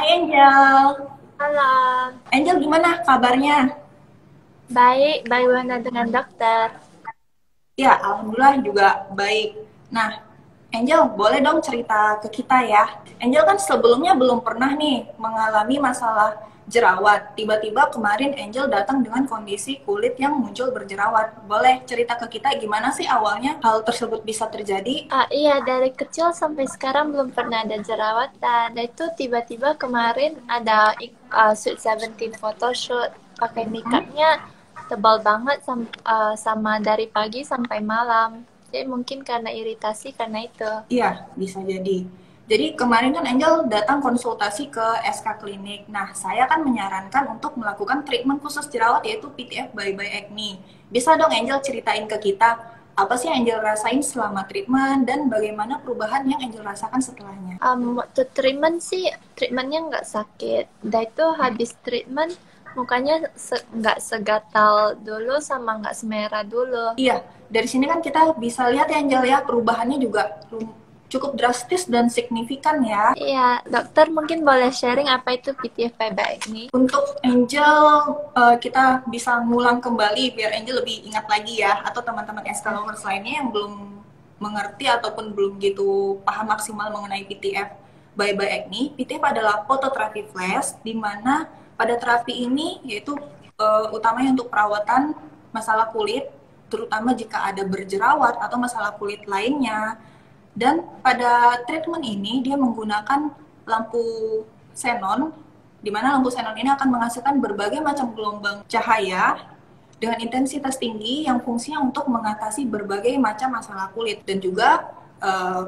Hai Angel. Halo, Angel gimana kabarnya? baik, bagaimana dengan dokter? Ya, alhamdulillah juga baik. Nah, Angel boleh dong cerita ke kita ya. Angel kan sebelumnya belum pernah nih mengalami masalah jerawat. Tiba-tiba kemarin Angel datang dengan kondisi kulit yang muncul berjerawat. Boleh cerita ke kita gimana sih awalnya hal tersebut bisa terjadi? Iya, dari kecil sampai sekarang belum pernah ada jerawatan. Dan itu tiba-tiba kemarin ada Sweet Seventeen photoshoot, pakai Hmm? makeupnya tebal banget sama dari pagi sampai malam. Jadi mungkin karena iritasi karena itu. Iya, bisa jadi. Jadi kemarin kan Angel datang konsultasi ke SK Klinik. Nah, saya kan menyarankan untuk melakukan treatment khusus jerawat yaitu PTF by Acne. Bisa dong Angel ceritain ke kita apa sih yang Angel rasain selama treatment dan bagaimana perubahan yang Angel rasakan setelahnya? Waktu treatment sih, treatmentnya nggak sakit. Dan itu habis treatment, mukanya nggak segatal dulu sama nggak semerah dulu. Iya, dari sini kan kita bisa lihat ya Angel ya perubahannya juga cukup drastis dan signifikan ya. Iya, dokter mungkin boleh sharing apa itu PTFP baik ini? Untuk Angel, kita bisa ngulang kembali biar Angel lebih ingat lagi ya, atau teman-teman SK Lovers lainnya yang belum mengerti ataupun belum gitu paham maksimal mengenai PTF by Acne. PTF adalah phototherapy flash, di mana pada terapi ini yaitu utamanya untuk perawatan masalah kulit, terutama jika ada berjerawat atau masalah kulit lainnya. Dan pada treatment ini dia menggunakan lampu xenon, di mana lampu xenon ini akan menghasilkan berbagai macam gelombang cahaya dengan intensitas tinggi yang fungsinya untuk mengatasi berbagai macam masalah kulit dan juga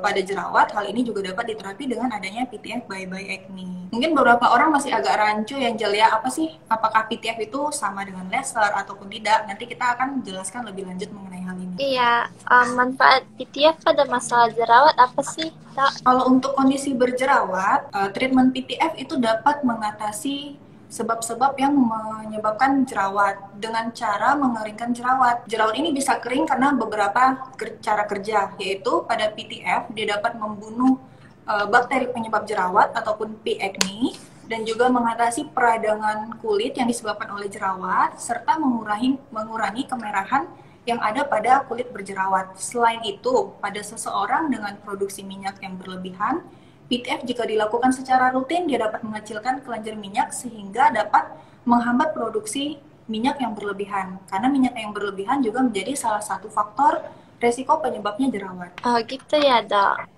pada jerawat. Hal ini juga dapat diterapi dengan adanya PTF by Acne. Mungkin beberapa orang masih agak rancu yang jelas apa sih, apakah PTF itu sama dengan laser ataupun tidak. Nanti kita akan jelaskan lebih lanjut mengenai hal ini. Iya, manfaat PTF pada masalah jerawat apa sih, Kak? Kalau untuk kondisi berjerawat, treatment PTF itu dapat mengatasi sebab-sebab yang menyebabkan jerawat dengan cara mengeringkan jerawat. Jerawat ini bisa kering karena beberapa cara kerja, yaitu pada PTF dia dapat membunuh bakteri penyebab jerawat ataupun P. acne dan juga mengatasi peradangan kulit yang disebabkan oleh jerawat serta mengurangi kemerahan yang ada pada kulit berjerawat. Selain itu, pada seseorang dengan produksi minyak yang berlebihan, PTF jika dilakukan secara rutin, dia dapat mengecilkan kelenjar minyak sehingga dapat menghambat produksi minyak yang berlebihan. Karena minyak yang berlebihan juga menjadi salah satu faktor resiko penyebabnya jerawat. Oh gitu ya, Dok.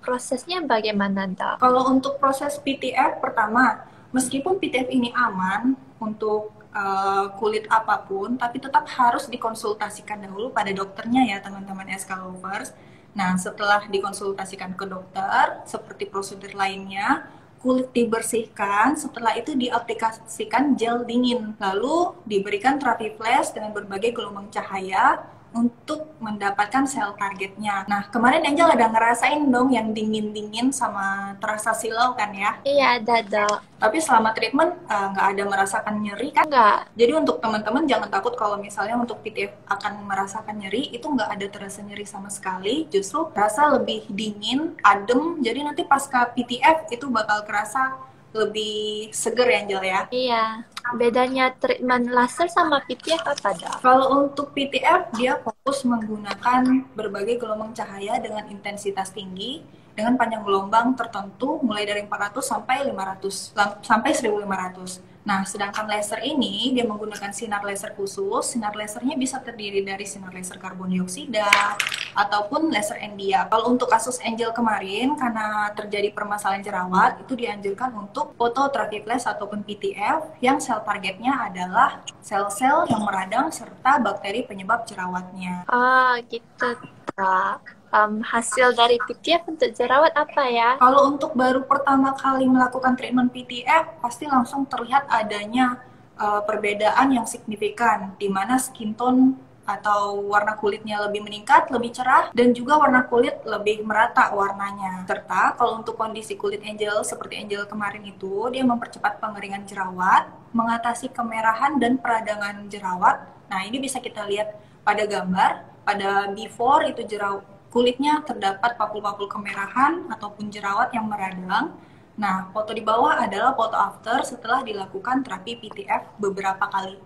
Prosesnya bagaimana, Dok? Kalau untuk proses PTF, pertama, meskipun PTF ini aman untuk kulit apapun, tapi tetap harus dikonsultasikan dahulu pada dokternya ya teman-teman SK Lovers. Nah, setelah dikonsultasikan ke dokter, seperti prosedur lainnya, kulit dibersihkan, setelah itu diaplikasikan gel dingin, lalu diberikan terapi flash dengan berbagai gelombang cahaya untuk mendapatkan sel targetnya. Nah, kemarin Angel ada ngerasain dong yang dingin-dingin sama terasa silau kan ya? Iya ada, Dok. Tapi selama treatment nggak ada merasakan nyeri kan? Enggak. Jadi untuk teman-teman jangan takut kalau misalnya untuk PTF akan merasakan nyeri, itu nggak ada terasa nyeri sama sekali, justru rasa lebih dingin, adem, jadi nanti pasca PTF itu bakal kerasa lebih seger ya Angel ya. Iya. Bedanya treatment laser sama PTF apa, Dok? Kalau untuk PTF, dia fokus menggunakan berbagai gelombang cahaya dengan intensitas tinggi, dengan panjang gelombang tertentu mulai dari 400 sampai 500 sampai 1500. Nah, sedangkan laser ini dia menggunakan sinar laser khusus. Sinar lasernya bisa terdiri dari sinar laser karbon dioksida ataupun laser NDA. Kalau untuk kasus Angel kemarin karena terjadi permasalahan jerawat, itu dianjurkan untuk phototherapy flash ataupun PTF yang sel targetnya adalah sel-sel yang meradang serta bakteri penyebab jerawatnya. Oh gitu, Dok. Hasil dari PTF untuk jerawat apa ya? Kalau untuk baru pertama kali melakukan treatment PTF, pasti langsung terlihat adanya perbedaan yang signifikan, di mana skin tone atau warna kulitnya lebih meningkat, lebih cerah, dan juga warna kulit lebih merata warnanya. Serta kalau untuk kondisi kulit Angel seperti Angel kemarin itu, dia mempercepat pengeringan jerawat, mengatasi kemerahan dan peradangan jerawat. Nah, ini bisa kita lihat pada gambar, pada before itu jerawat kulitnya terdapat papul-papul kemerahan ataupun jerawat yang meradang. Nah, foto di bawah adalah foto after setelah dilakukan terapi PTF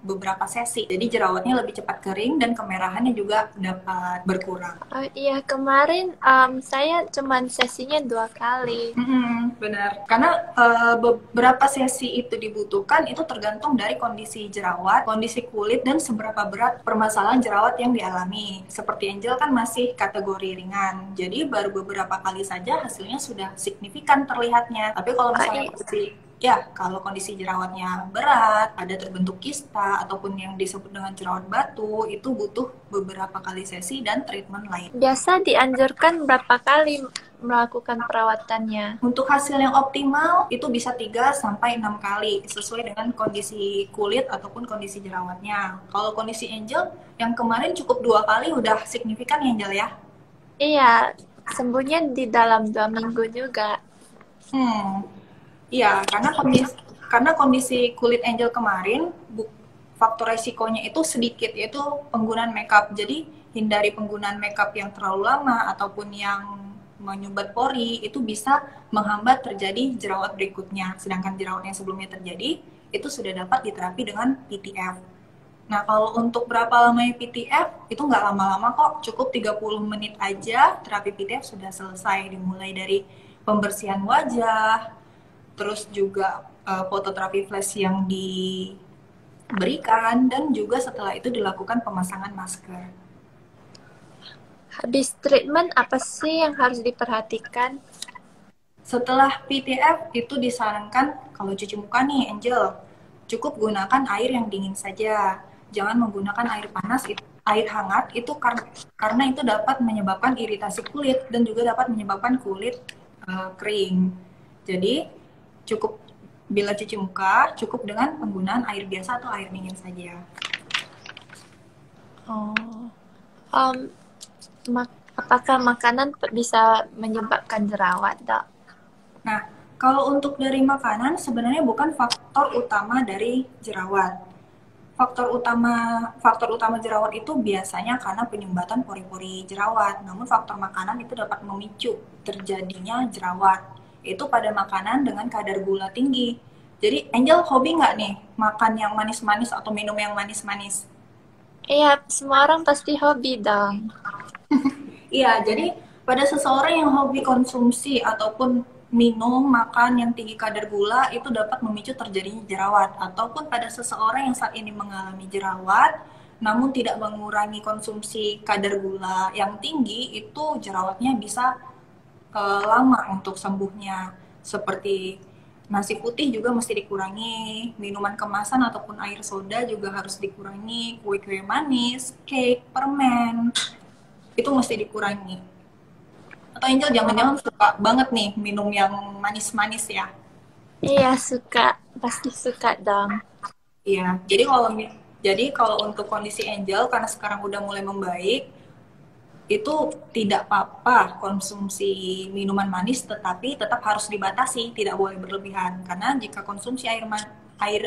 beberapa sesi. Jadi jerawatnya lebih cepat kering dan kemerahannya juga dapat berkurang. Oh iya, kemarin saya cuman sesinya 2 kali. Benar. Karena beberapa sesi itu dibutuhkan itu tergantung dari kondisi jerawat, kondisi kulit, dan seberapa berat permasalahan jerawat yang dialami. Seperti Angel kan masih kategori ringan, jadi baru beberapa kali saja hasilnya sudah signifikan terlihatnya. Tapi kalau Oh misalnya iya, kalau kondisi jerawatnya berat, ada terbentuk kista ataupun yang disebut dengan jerawat batu, itu butuh beberapa kali sesi dan treatment lain. biasa dianjurkan berapa kali melakukan perawatannya? Untuk hasil yang optimal itu bisa 3 sampai 6 kali sesuai dengan kondisi kulit ataupun kondisi jerawatnya. Kalau kondisi Angel yang kemarin cukup 2 kali udah signifikan ya Angel ya? Iya, sembuhnya di dalam 2 minggu juga. Hmm, iya karena kondisi kulit Angel kemarin faktor resikonya itu sedikit yaitu penggunaan makeup. Jadi hindari penggunaan makeup yang terlalu lama ataupun yang menyumbat pori itu bisa menghambat terjadi jerawat berikutnya. Sedangkan jerawat yang sebelumnya terjadi itu sudah dapat diterapi dengan PTF. Nah, kalau untuk berapa lama PTF, itu nggak lama-lama kok, cukup 30 menit aja terapi PTF sudah selesai, dimulai dari pembersihan wajah, terus juga fototerapi flash yang diberikan, dan juga setelah itu dilakukan pemasangan masker. Habis treatment apa sih yang harus diperhatikan? Setelah PTF itu disarankan kalau cuci muka nih Angel, cukup gunakan air yang dingin saja. Jangan menggunakan air panas, air hangat itu karena itu dapat menyebabkan iritasi kulit dan juga dapat menyebabkan kulit kering. Jadi cukup bila cuci muka cukup dengan penggunaan air biasa atau air dingin saja. Oh, um, apakah makanan bisa menyebabkan jerawat, Dok? Nah, kalau untuk dari makanan sebenarnya bukan faktor utama dari jerawat. Faktor utama jerawat itu biasanya karena penyumbatan pori-pori jerawat. Namun faktor makanan itu dapat memicu terjadinya jerawat. Itu pada makanan dengan kadar gula tinggi. Jadi Angel hobi nggak nih makan yang manis-manis atau minum yang manis-manis? Iya, semua orang pasti hobi dong. Iya, jadi pada seseorang yang hobi konsumsi ataupun minum, makan yang tinggi kadar gula itu dapat memicu terjadinya jerawat. Ataupun pada seseorang yang saat ini mengalami jerawat, namun tidak mengurangi konsumsi kadar gula yang tinggi, itu jerawatnya bisa lama untuk sembuhnya. Seperti nasi putih juga mesti dikurangi, minuman kemasan ataupun air soda juga harus dikurangi, kue-kue manis, cake, permen, itu mesti dikurangi. Atau Angel jangan-jangan suka banget nih minum yang manis-manis ya? Iya, suka. Pasti suka dong. Iya. Jadi kalau untuk kondisi Angel karena sekarang udah mulai membaik, itu tidak apa-apa konsumsi minuman manis, tetapi tetap harus dibatasi, tidak boleh berlebihan. Karena jika konsumsi air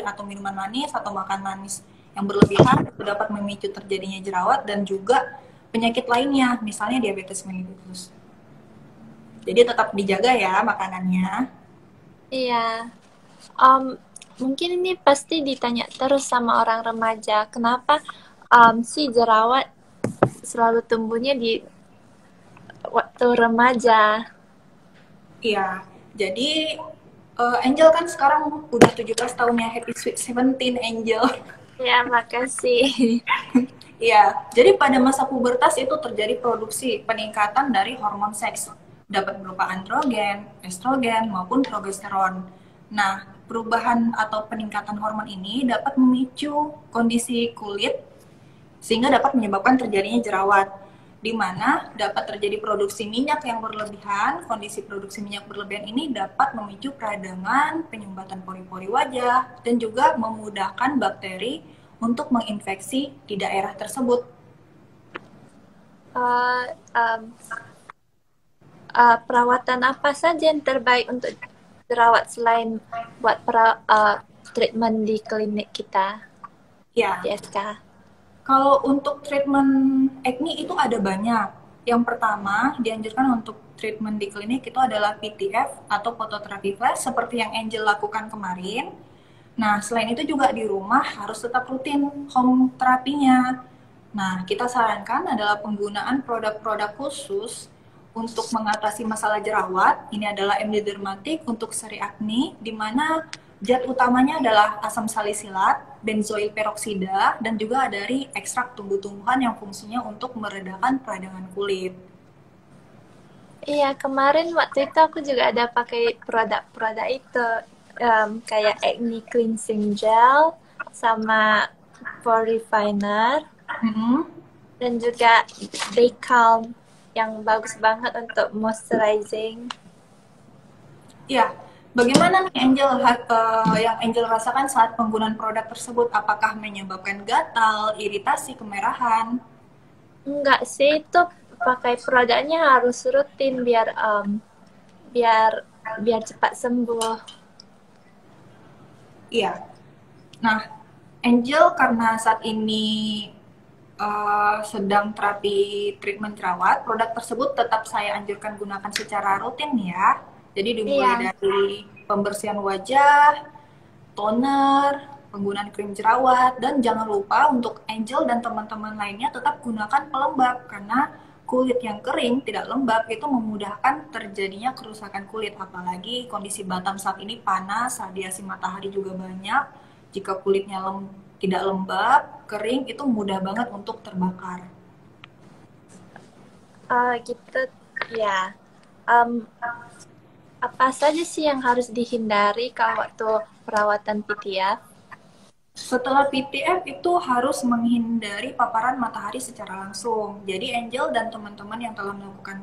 atau minuman manis atau makan manis yang berlebihan itu dapat memicu terjadinya jerawat dan juga penyakit lainnya, misalnya diabetes mellitus. Jadi tetap dijaga ya makanannya. Iya. Um, Mungkin ini pasti ditanya terus sama orang remaja. Kenapa si jerawat selalu tumbuhnya di waktu remaja? Iya. Jadi Angel kan sekarang udah 17 tahun ya, happy sweet 17 Angel. Ya, makasih. Iya, jadi pada masa pubertas itu terjadi produksi peningkatan dari hormon seks, dapat berupa androgen, estrogen, maupun progesteron. Nah, perubahan atau peningkatan hormon ini dapat memicu kondisi kulit sehingga dapat menyebabkan terjadinya jerawat, di mana dapat terjadi produksi minyak yang berlebihan. Kondisi produksi minyak berlebihan ini dapat memicu peradangan, penyumbatan pori-pori wajah, dan juga memudahkan bakteri untuk menginfeksi di daerah tersebut. Uh, um, Perawatan apa saja yang terbaik untuk jerawat selain buat treatment di klinik kita Ya, di SK? kalau untuk treatment acne itu ada banyak. Yang pertama, dianjurkan untuk treatment di klinik itu adalah PTF atau phototherapy flash seperti yang Angel lakukan kemarin. Nah, selain itu juga di rumah harus tetap rutin home terapinya. Nah, kita sarankan adalah penggunaan produk-produk khusus untuk mengatasi masalah jerawat. Ini adalah MD Dermatic untuk seri akne, di mana zat utamanya adalah asam salisilat, benzoil peroksida, dan juga dari ekstrak tumbuh-tumbuhan yang fungsinya untuk meredakan peradangan kulit. Iya, kemarin waktu itu aku juga ada pakai produk-produk itu. Kayak acne cleansing gel, sama pore refiner, Mm-hmm. dan juga day calm yang bagus banget untuk moisturizing. Ya, bagaimana nih Angel yang Angel rasakan saat penggunaan produk tersebut? Apakah menyebabkan gatal, iritasi, kemerahan? Enggak sih, itu pakai produknya harus rutin biar biar cepat sembuh. Iya. Nah, Angel karena saat ini sedang terapi treatment jerawat, produk tersebut tetap saya anjurkan gunakan secara rutin ya. Jadi dimulai Iya, dari pembersihan wajah, toner, penggunaan krim jerawat, dan jangan lupa untuk Angel dan teman-teman lainnya tetap gunakan pelembab karena kulit yang kering tidak lembab itu memudahkan terjadinya kerusakan kulit, apalagi kondisi Batam saat ini panas, radiasi matahari juga banyak. Jika kulitnya tidak lembab, kering itu mudah banget untuk terbakar. gitu ya. Um, apa saja sih yang harus dihindari kalau waktu perawatan PTF? Setelah PTF itu harus menghindari paparan matahari secara langsung. Jadi Angel dan teman-teman yang telah melakukan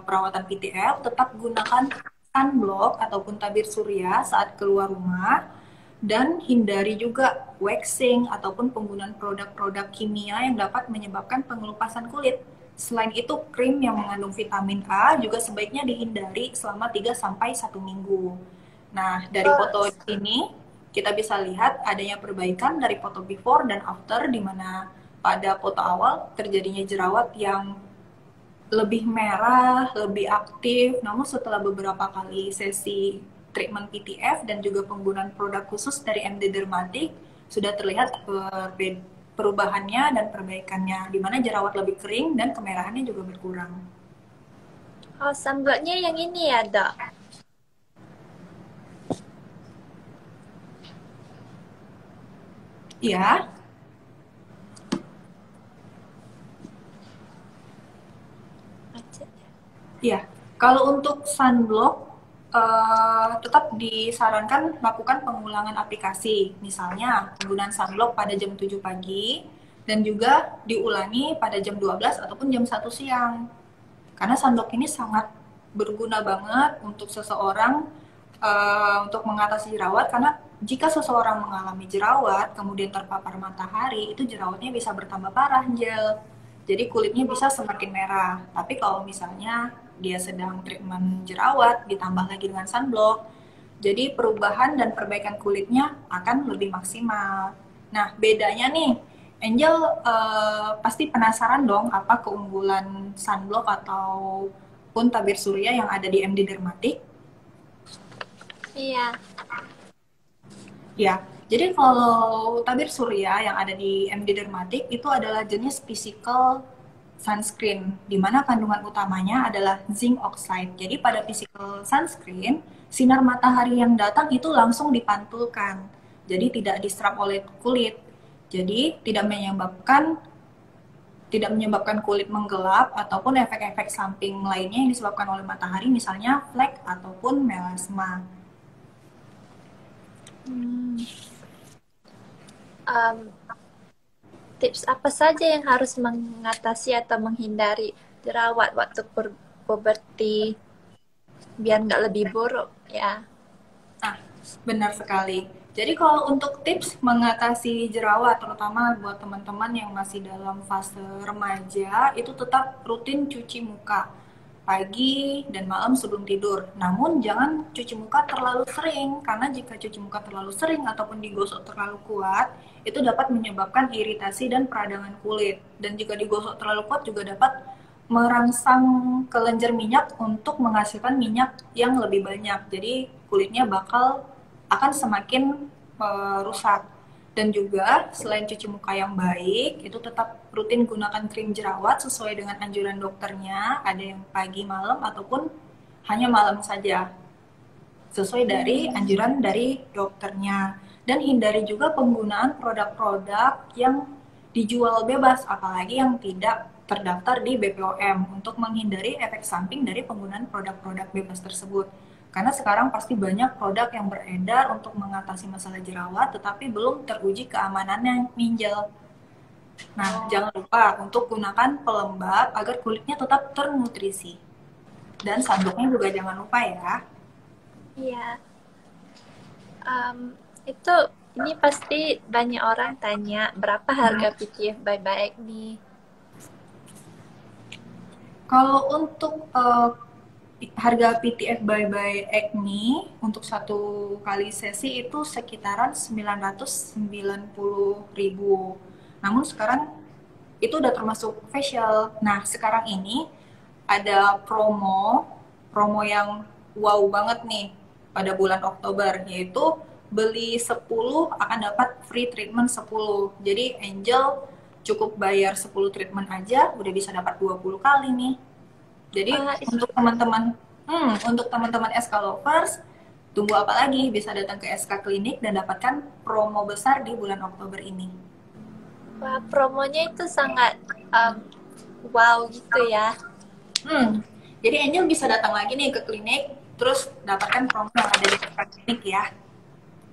perawatan PTF tetap gunakan sunblock ataupun tabir surya saat keluar rumah dan hindari juga waxing ataupun penggunaan produk-produk kimia yang dapat menyebabkan pengelupasan kulit. Selain itu, krim yang mengandung vitamin A juga sebaiknya dihindari selama 3 sampai 1 minggu. Nah, dari Oh, foto ini kita bisa lihat adanya perbaikan dari foto before dan after, di mana pada foto awal terjadinya jerawat yang lebih merah, lebih aktif, namun setelah beberapa kali sesi treatment PTF dan juga penggunaan produk khusus dari MD Dermatic, sudah terlihat perubahannya dan perbaikannya, di mana jerawat lebih kering dan kemerahannya juga berkurang. oh sunblocknya yang ini ya, Dok. Ya, iya, kalau untuk sunblock tetap disarankan melakukan pengulangan aplikasi. Misalnya penggunaan sunblock pada jam 7 pagi dan juga diulangi pada jam 12 ataupun jam 1 siang. Karena sunblock ini sangat berguna banget untuk seseorang untuk mengatasi jerawat, karena jika seseorang mengalami jerawat kemudian terpapar matahari, itu jerawatnya bisa bertambah parah, Jel. Jadi kulitnya bisa semakin merah. Tapi kalau misalnya dia sedang treatment jerawat ditambah lagi dengan sunblock, jadi perubahan dan perbaikan kulitnya akan lebih maksimal. Nah, bedanya nih, Angel pasti penasaran dong apa keunggulan sunblock ataupun tabir surya yang ada di MD Dermatic. Iya. Ya, jadi kalau tabir surya yang ada di MD Dermatic itu adalah jenis physical sunscreen, di mana kandungan utamanya adalah zinc oxide. Jadi pada physical sunscreen, sinar matahari yang datang itu langsung dipantulkan. Jadi tidak diserap oleh kulit. Jadi tidak menyebabkan kulit menggelap ataupun efek-efek samping lainnya yang disebabkan oleh matahari, misalnya flek ataupun melasma. Hmm. Um, tips apa saja yang harus mengatasi atau menghindari jerawat waktu puberti biar nggak lebih buruk ya? Nah, benar sekali. Jadi kalau untuk tips mengatasi jerawat, terutama buat teman-teman yang masih dalam fase remaja, itu tetap rutin cuci muka pagi dan malam sebelum tidur. Namun jangan cuci muka terlalu sering, karena jika cuci muka terlalu sering ataupun digosok terlalu kuat, itu dapat menyebabkan iritasi dan peradangan kulit. Dan jika digosok terlalu kuat juga dapat merangsang kelenjar minyak untuk menghasilkan minyak yang lebih banyak. Jadi kulitnya akan semakin rusak. Dan juga selain cuci muka yang baik, itu tetap rutin gunakan krim jerawat sesuai dengan anjuran dokternya. Ada yang pagi, malam, ataupun hanya malam saja sesuai dari anjuran dari dokternya. Dan hindari juga penggunaan produk-produk yang dijual bebas, apalagi yang tidak terdaftar di BPOM, untuk menghindari efek samping dari penggunaan produk-produk bebas tersebut. Karena sekarang pasti banyak produk yang beredar untuk mengatasi masalah jerawat, tetapi belum teruji keamanannya, Ninjel. Nah, jangan lupa untuk gunakan pelembab agar kulitnya tetap ternutrisi. Dan sabuknya juga jangan lupa ya. Iya. Itu ini pasti banyak orang tanya berapa harga PTF Bye Bye Acne. Kalau untuk harga PTF Bye Bye Acne untuk satu kali sesi itu sekitaran 990.000. Namun sekarang itu udah termasuk facial. Nah, sekarang ini ada promo yang wow banget nih pada bulan Oktober, yaitu beli 10 akan dapat free treatment 10. Jadi Angel cukup bayar 10 treatment aja udah bisa dapat 20 kali nih. Jadi untuk teman-teman SK lovers, tunggu apa lagi, bisa datang ke SK Klinik dan dapatkan promo besar di bulan Oktober ini. Wah, promonya itu sangat wow gitu ya. Jadi Angel bisa datang lagi nih ke klinik, terus dapatkan promo yang ada di klinik ya.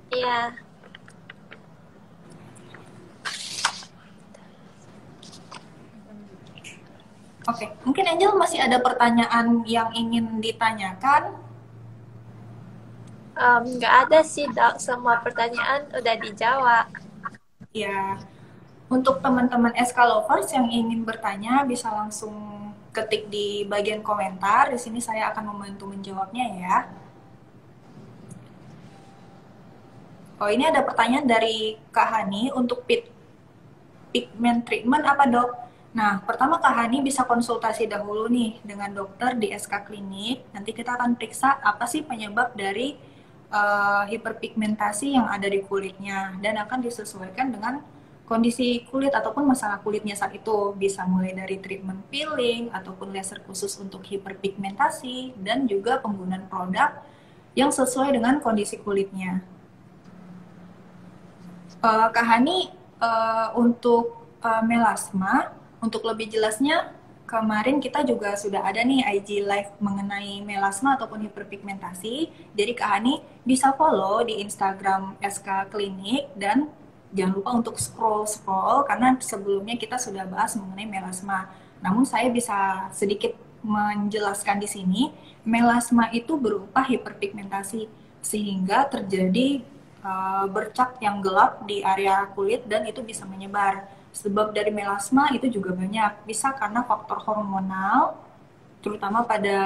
Iya. Oke, mungkin Angel masih ada pertanyaan yang ingin ditanyakan? Nggak ada sih, Dok. Semua pertanyaan udah dijawab. Ya, untuk teman-teman SK Lovers yang ingin bertanya bisa langsung ketik di bagian komentar. Di sini saya akan membantu menjawabnya ya. Oh, ini ada pertanyaan dari Kak Hani untuk pigment treatment apa, Dok? Nah, pertama Kak Hani bisa konsultasi dahulu nih dengan dokter di SK Klinik. Nanti kita akan periksa apa sih penyebab dari hiperpigmentasi yang ada di kulitnya, dan akan disesuaikan dengan kondisi kulit ataupun masalah kulitnya saat itu. Bisa mulai dari treatment peeling ataupun laser khusus untuk hiperpigmentasi, dan juga penggunaan produk yang sesuai dengan kondisi kulitnya. Kak Hani, untuk melasma, untuk lebih jelasnya, kemarin kita juga sudah ada nih IG live mengenai melasma ataupun hiperpigmentasi. Jadi Kak Hani bisa follow di Instagram SK Klinik, dan jangan lupa untuk scroll-scroll karena sebelumnya kita sudah bahas mengenai melasma. Namun saya bisa sedikit menjelaskan di sini, melasma itu berupa hiperpigmentasi sehingga terjadi bercak yang gelap di area kulit dan itu bisa menyebar. Sebab dari melasma itu juga banyak, bisa karena faktor hormonal, terutama pada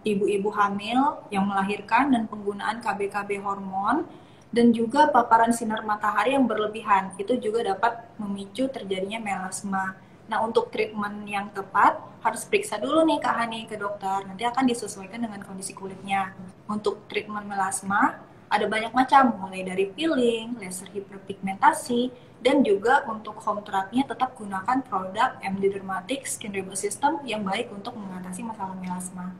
ibu-ibu hamil yang melahirkan dan penggunaan KB-KB hormon, dan juga paparan sinar matahari yang berlebihan, itu juga dapat memicu terjadinya melasma. Nah, untuk treatment yang tepat, harus periksa dulu nih Kak Hani ke dokter, nanti akan disesuaikan dengan kondisi kulitnya. Untuk treatment melasma, ada banyak macam, mulai dari peeling, laser hiperpigmentasi, dan juga untuk home terapinya tetap gunakan produk MD Dermatic Skin Reboot System yang baik untuk mengatasi masalah melasma.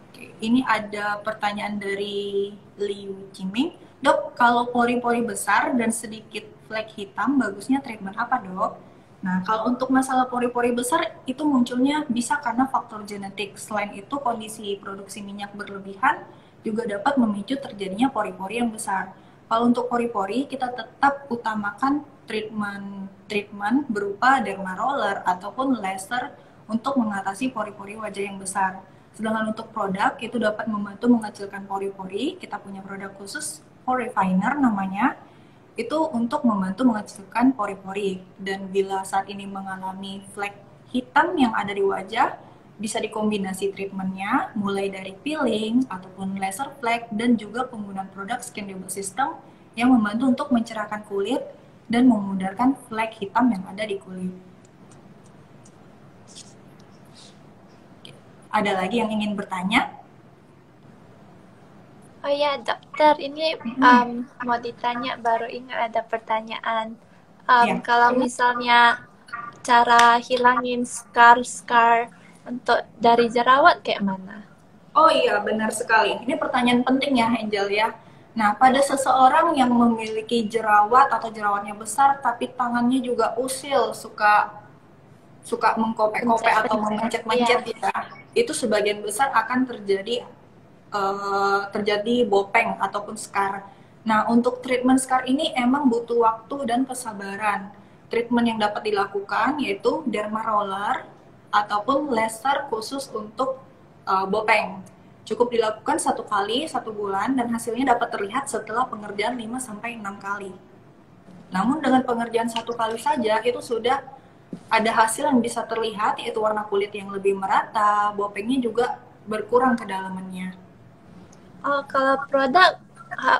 Oke, ini ada pertanyaan dari Liu Jiming. Dok, kalau pori-pori besar dan sedikit flek hitam, bagusnya treatment apa, Dok? Nah, kalau untuk masalah pori-pori besar, itu munculnya bisa karena faktor genetik. Selain itu, kondisi produksi minyak berlebihan juga dapat memicu terjadinya pori-pori yang besar. Kalau untuk pori-pori, kita tetap utamakan treatment berupa derma roller ataupun laser untuk mengatasi pori-pori wajah yang besar. Sedangkan untuk produk, itu dapat membantu mengecilkan pori-pori. Kita punya produk khusus, pore refiner namanya, itu untuk membantu mengecilkan pori-pori. Dan bila saat ini mengalami flek hitam yang ada di wajah, bisa dikombinasi treatmentnya mulai dari peeling ataupun laser flek dan juga penggunaan produk Skin Reboot System yang membantu untuk mencerahkan kulit dan memudarkan flek hitam yang ada di kulit. Ada lagi yang ingin bertanya? Oh ya, dokter, ini Hmm. mau ditanya, baru ingat ada pertanyaan. Ya. Kalau misalnya cara hilangin scar-scar untuk dari jerawat kayak mana? Oh iya, benar sekali. Ini pertanyaan penting ya, Angel ya. Nah, pada seseorang yang memiliki jerawat atau jerawatnya besar, tapi tangannya juga usil, suka suka mengkope-kope atau Pencet-pencet. Iya. memencet-mencet ya, itu sebagian besar akan terjadi bopeng ataupun scar. Nah, untuk treatment scar ini emang butuh waktu dan kesabaran. Treatment yang dapat dilakukan yaitu derma roller ataupun laser khusus untuk bopeng. Cukup dilakukan 1 kali 1 bulan dan hasilnya dapat terlihat setelah pengerjaan 5 sampai 6 kali. Namun dengan pengerjaan 1 kali saja itu sudah ada hasil yang bisa terlihat, yaitu warna kulit yang lebih merata, bopengnya juga berkurang kedalamannya. Oh, kalau produk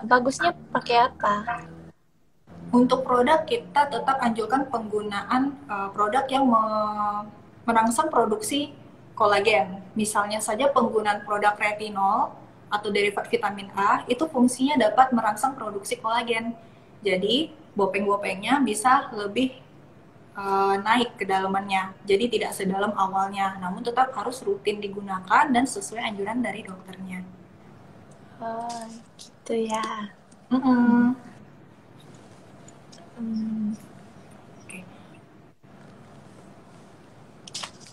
bagusnya pakai apa? Untuk produk kita tetap anjurkan penggunaan produk yang merangsang produksi kolagen. Misalnya saja penggunaan produk retinol atau derivat vitamin A itu fungsinya dapat merangsang produksi kolagen. Jadi bopeng-bopengnya bisa lebih naik kedalamannya. Jadi tidak sedalam awalnya, namun tetap harus rutin digunakan dan sesuai anjuran dari dokternya. Oh, gitu ya. Mm-mm. Hmm. Oke.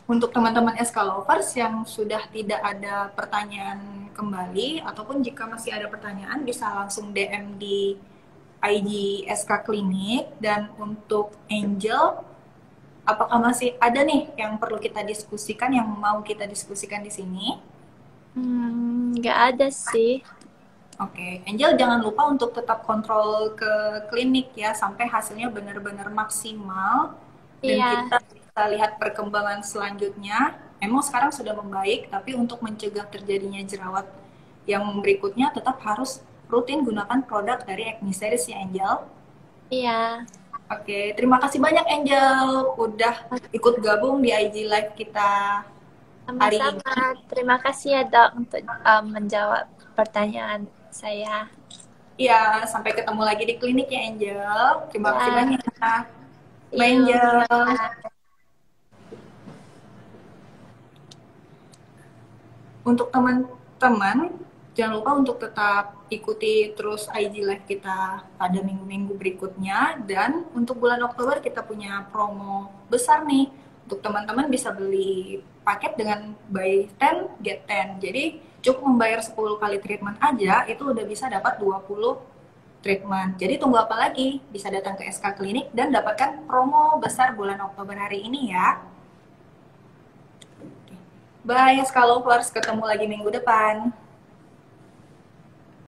Untuk teman-teman SK Lovers yang sudah tidak ada pertanyaan kembali, ataupun jika masih ada pertanyaan bisa langsung DM di IG SK Klinik. Dan untuk Angel, apakah masih ada nih yang perlu kita diskusikan, yang mau kita diskusikan di sini? Nggak ada sih. Oke, Angel jangan lupa untuk tetap kontrol ke klinik ya sampai hasilnya benar-benar maksimal dan Iya, kita bisa lihat perkembangan selanjutnya. Emang sekarang sudah membaik, tapi untuk mencegah terjadinya jerawat yang berikutnya tetap harus rutin gunakan produk dari Acne Series ya Angel. iya. Oke, terima kasih banyak Angel udah ikut gabung di IG Live kita hari ini. Sama-sama. Terima kasih ya, Dok, untuk menjawab pertanyaan saya. Iya, sampai ketemu lagi di klinik ya Angel. Terima kasih Ya, banyak. Bye yuk. Angel. Untuk teman-teman, jangan lupa untuk tetap ikuti terus IG Live kita pada minggu-minggu berikutnya. Dan untuk bulan Oktober kita punya promo besar nih. Untuk teman-teman bisa beli paket dengan buy 10, get 10. Jadi cukup membayar 10 kali treatment aja, itu udah bisa dapat 20 treatment. Jadi tunggu apa lagi? Bisa datang ke SK Klinik dan dapatkan promo besar bulan Oktober hari ini ya. Bye, Scalovers. Ketemu lagi minggu depan.